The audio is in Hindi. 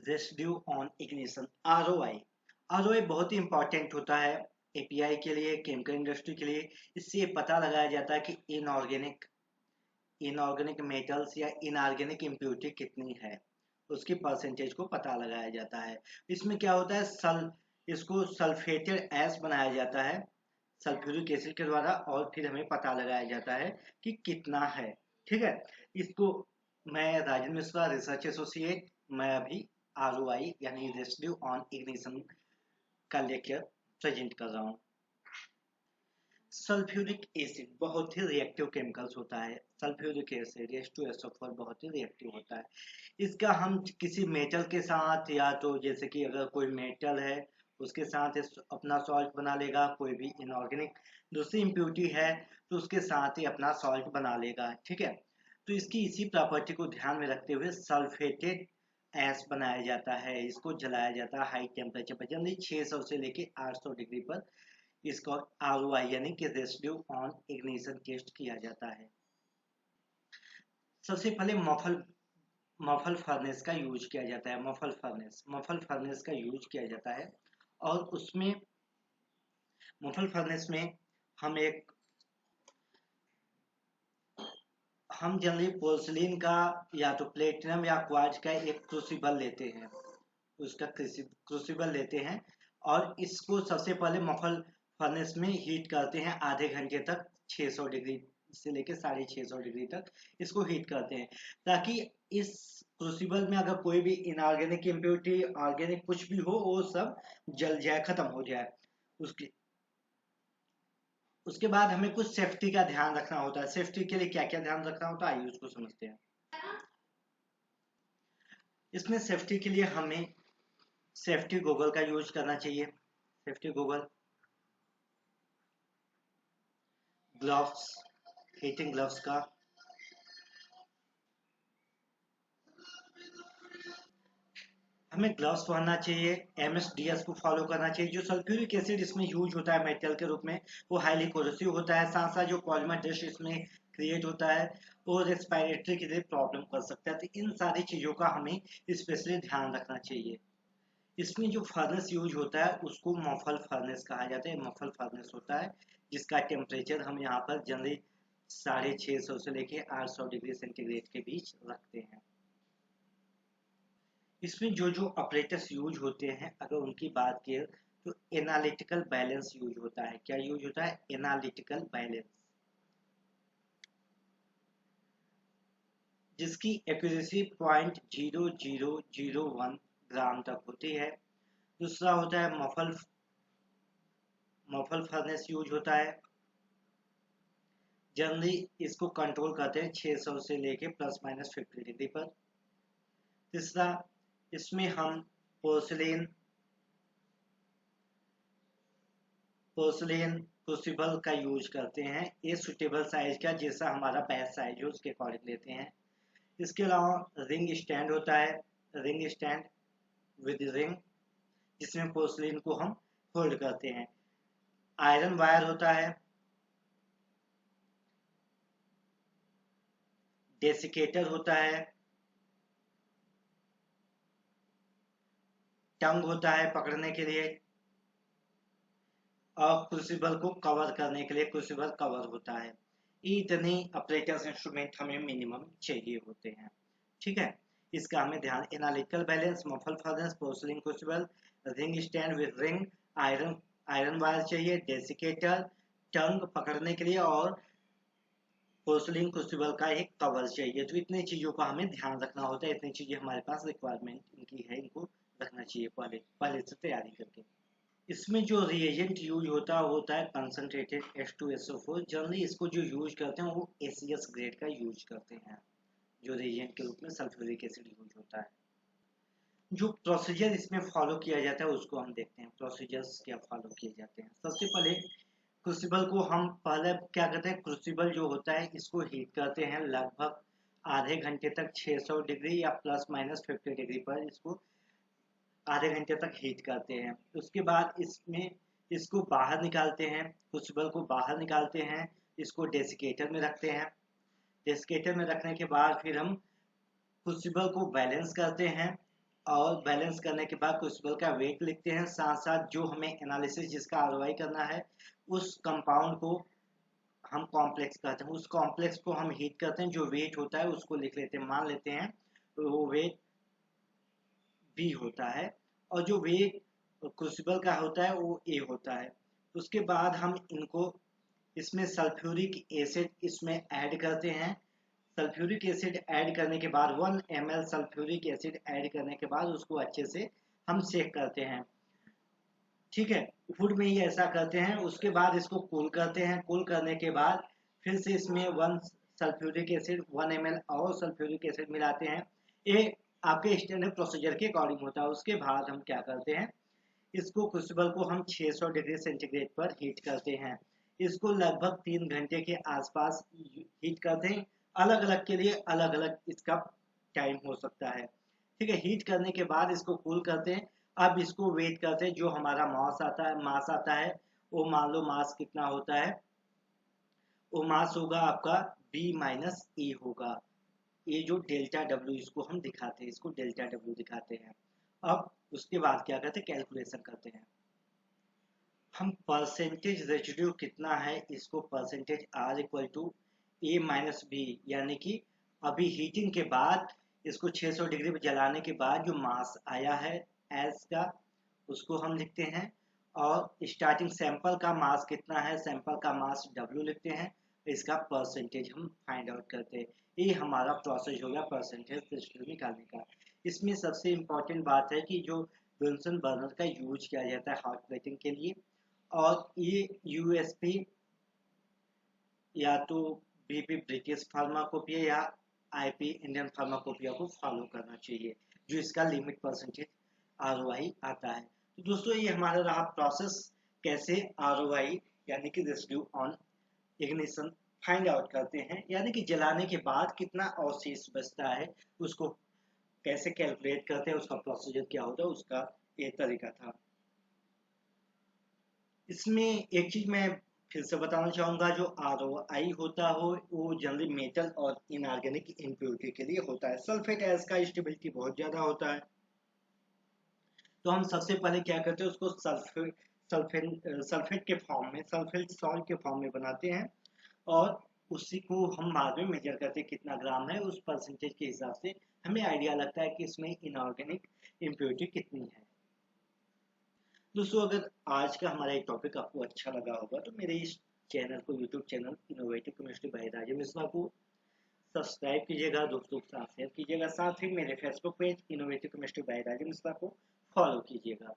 Residue on ignition, ROI. ROI बहुत ही इंपॉर्टेंट होता है एपीआई के लिए, केमिकल इंडस्ट्री के लिए। इससे ये पता लगाया जाता है कि इनऑर्गेनिक इनऑर्गेनिक मेटल्स या इनऑर्गेनिक इम्प्योरिटी कितनी है, उसकी परसेंटेज को पता लगाया जाता है। इसमें क्या होता है, इसको सल्फेटेड एस बनाया जाता है सल्फ्यूरिक एसिड के द्वारा, और फिर हमें पता लगाया जाता है कि कितना है। ठीक है। इसको मैं राजेंद्र मिश्रा, रिसर्च एसोसिएट, मैं अभी आरओआई यानी रेसिड्यू ऑन इग्निशन का लेक्चर प्रेजेंट कर रहा हूँ। सल्फ्यूरिक एसिड बहुत ही रिएक्टिव केमिकल्स होता है। सल्फ्यूरिक एसिड H2SO4 बहुत ही रिएक्टिव होता है। इसका हम किसी मेटल के साथ, या तो जैसे कि अगर कोई मेटल है उसके साथ अपना सॉल्ट बना लेगा, कोई भी इनऑर्गेनिक दूसरी इम्प्योरिटी है तो उसके साथ ही अपना सॉल्ट बना लेगा। ठीक है। तो इसकी इसी प्रॉपर्टी को ध्यान में रखते हुए सल्फेटेड एस बनाया जाता है। इसको जलाया जाता है हाई टेम्परेचर पर, जनरली 600 से लेके 800 डिग्री पर इसका आरओआई यानी कि रेसिड्यू ऑन इग्निशन टेस्ट किया जाता है। सबसे पहले मफल फर्नेस का यूज किया जाता है। मफल फर्नेस का यूज किया जाता है, और उसमें मफल फर्नेस में हम एक हम जनरली पोर्सिलिन का या तो प्लेटिनम या क्वार्ट्ज का एक क्रूसिबल लेते हैं, उसका क्रूसिबल लेते हैं, और इसको सबसे पहले मफल फर्नेस में हीट करते हैं आधे घंटे तक, 600 डिग्री से लेकर 650 डिग्री तक इसको हीट करते हैं, ताकि इस क्रूसिबल में अगर कोई भी इनऑर्गेनिक इम्प्योरिटी, ऑर्गेनिक कुछ भी हो, वो सब जल जाए, खत्म हो जाए। उसके उसके बाद हमें कुछ सेफ्टी का ध्यान रखना होता है। सेफ्टी के लिए क्या क्या ध्यान रखना होता है, आइए उसको समझते हैं। इसमें सेफ्टी के लिए हमें सेफ्टी गॉगल का यूज करना चाहिए। Safety goggle, gloves, heating gloves का, हमें ग्लव्स पहनना चाहिए। एमएसडीएस को फॉलो करना चाहिए। जो सल्फ्यूरिक एसिड इसमें यूज होता है मेटल के रूप में, वो हाईली कोरोसिव होता है। साथ साथ जो पॉलीमर डस्ट इसमें क्रिएट होता है वो रेस्पिरेटरी के लिए प्रॉब्लम कर सकता है। तो इन सारी चीज़ों का हमें स्पेशली ध्यान रखना चाहिए। इसमें जो फर्नेस यूज होता है उसको मफल फर्नेस कहा जाता है। मफल फर्नेस होता है जिसका टेम्परेचर हम यहाँ पर जनरली 650 से लेके 800 डिग्री सेंटीग्रेड के बीच रखते हैं। इसमें जो जो ऑपरेटर्स यूज होते हैं, अगर उनकी बात किए तो एनालिटिकल बैलेंस यूज होता है। क्या यूज होता है? एनालिटिकल बैलेंस, जिसकी एक्यूरेसी 0.0001 ग्राम तक होती है। दूसरा होता है मफल फर्नेस यूज होता है। जनरली इसको कंट्रोल करते हैं 600 से लेके ±50 डिग्री पर। तीसरा, इसमें हम पोर्सिलेन पोर्सिलेन क्रूसिबल का यूज करते हैं। ये सुटेबल साइज का, जैसा हमारा बैच साइज हो उसके अकॉर्डिंग लेते हैं। इसके अलावा रिंग स्टैंड होता है, रिंग स्टैंड विद रिंग, जिसमें पोर्सिलेन को हम होल्ड करते हैं। आयरन वायर होता है, डेसिकेटर होता है, टंग होता है पकड़ने के लिए, और क्रूसिबल को कवर करने के लिए क्रूसिबल कवर होता है। इतने ऑपरेटर्स इंस्ट्रूमेंट हमें मिनिमम चाहिए होते हैं। ठीक है। इसका हमें ध्यान, analytical balance, muffle furnace, porcelain crucible, ring stand with ring, iron iron wire चाहिए, डेसिकेटर, टंग पकड़ने के लिए, और पोर्सिलिन क्रूसिबल का एक कवर चाहिए। तो इतनी चीज़ों का हमें ध्यान रखना होता है। इतनी चीज़ें हमारे पास रिक्वायरमेंट इनकी है, इनको रखना चाहिए पहले पहले से तैयारी करके। इसमें जो रिएजेंट यूज होता है कंसनट्रेटेड H2SO4। जनरली इसको जो यूज करते हैं वो ACS ग्रेड का यूज करते हैं, जो रिएजेंट के रूप में सल्फ्यूरिक एसिड यूज होता है। जो प्रोसीजर इसमें फॉलो किया जाता है उसको हम देखते हैं। प्रोसीजर्स क्या फॉलो किए जाते हैं। सबसे पहले क्रूसिबल को हम पहले क्या करते हैं, क्रूसिबल जो होता है इसको हीट करते हैं लगभग आधे घंटे तक, 600 डिग्री या ±50 डिग्री पर इसको आधे घंटे तक हीट करते हैं। उसके बाद इसमें इसको बाहर निकालते हैं, क्रूसिबल को बाहर निकालते हैं, इसको डेसिकेटर में रखते हैं। डेसिकेटर में रखने के बाद फिर हम क्रूसिबल को बैलेंस करते हैं। और बैलेंस करने के बाद क्रूसिबल का वेट लिखते हैं, साथ साथ जो हमें एनालिसिस जिसका आरओआई करना है उस कंपाउंड को हम कॉम्प्लेक्स कहते हैं, उस कॉम्प्लेक्स को हम हीट करते हैं, जो वेट होता है उसको लिख लेते हैं, मान लेते हैं तो वो वेट बी होता है और जो वेट क्रूसिबल का होता है वो ए होता है। उसके बाद हम इनको इसमें सल्फ्यूरिक एसिड इसमें ऐड करते हैं। सल्फ्यूरिक एसिड ऐड करने के बाद 1 ml सल्फ्यूरिक एसिड ऐड करने के बाद उसको अच्छे से हम सेक करते हैं। ठीक है, फूड में ही ऐसा करते हैं। उसके बाद इसको कूल करते हैं, कूल करने के बाद फिर से इसमें 1 सल्फ्यूरिक एसिड 1 ml और सल्फ्यूरिक एसिड मिलाते हैं। ये आपके स्टैंडर्ड प्रोसीजर के अकॉर्डिंग होता है। उसके बाद हम क्या करते हैं, इसको क्रूसिबल को हम 600 डिग्री सेंटीग्रेड पर हीट करते हैं। इसको लगभग 3 घंटे के आसपास हीट करते हैं। अलग अलग के लिए अलग अलग इसका टाइम हो सकता है। ठीक है, हीट करने के बाद इसको कूल करते हैं। अब इसको वेट करते हैं, जो हमारा मास आता है वो मान लो मास कितना होता है, वो मास होगा आपका बी माइनस ए होगा। ये जो डेल्टा डब्ल्यू इसको हम दिखाते हैं, इसको डेल्टा डब्ल्यू दिखाते हैं। अब उसके बाद क्या करते हैं, कैलकुलेशन करते हैं। हम परसेंटेज रेजिड्यू कितना है, इसको percentage R equal to A minus B, यानी कि अभी हीटिंग के बाद इसको 600 डिग्री पर जलाने के बाद जो मास आया है एस का, उसको हम लिखते हैं। और स्टार्टिंग सैंपल का मास कितना है, सैंपल का मास डब्ल्यू लिखते हैं। इसका परसेंटेज हम फाइंड आउट करते हैं। ये हमारा प्रोसेस हो गया परसेंटेज रेजिड्यू निकालने का। इसमें सबसे इम्पोर्टेंट बात है कि जो बुन्सन बर्नर का यूज किया जाता है हॉट प्लेटिंग के लिए, और ये यूएसपी या तो बीपी ब्रिटिश फार्माकोपिया या आईपी इंडियन फार्माकोपिया को फॉलो करना चाहिए, जो इसका लिमिट परसेंटेज आरओआई आता है। तो दोस्तों ये हमारा रहा प्रोसेस, कैसे आरओआई यानी कि residue on ignition find out करते हैं, यानी कि जलाने के बाद कितना अवशेष बचता है उसको कैसे कैलकुलेट करते हैं, उसका प्रोसीजर क्या होता है, उसका ये तरीका था। इसमें एक चीज मैं फिर से बताना चाहूंगा, जो आरओआई होता हो वो जनरली मेटल और इनऑर्गेनिक इम्प्योरिटी के लिए होता है। सल्फेट एस का स्टेबिलिटी बहुत ज्यादा होता है। तो हम सबसे पहले क्या करते हैं, उसको सल्फेट के फॉर्म में, सल्फेट सॉल्ट के फॉर्म में बनाते हैं और उसी को हम बाद में मेजर करते हैं कितना ग्राम है। उस परसेंटेज के हिसाब से हमें आइडिया लगता है कि इसमें इनऑर्गेनिक इम्प्योरिटी कितनी है। दोस्तों अगर आज का हमारा ये टॉपिक आपको अच्छा लगा होगा तो मेरे इस चैनल को, YouTube channel innovative chemistry by Rajeev Mishra को सब्सक्राइब कीजिएगा, दोस्तों के साथ शेयर कीजिएगा, साथ ही मेरे Facebook page innovative chemistry by Rajeev Mishra को फॉलो कीजिएगा।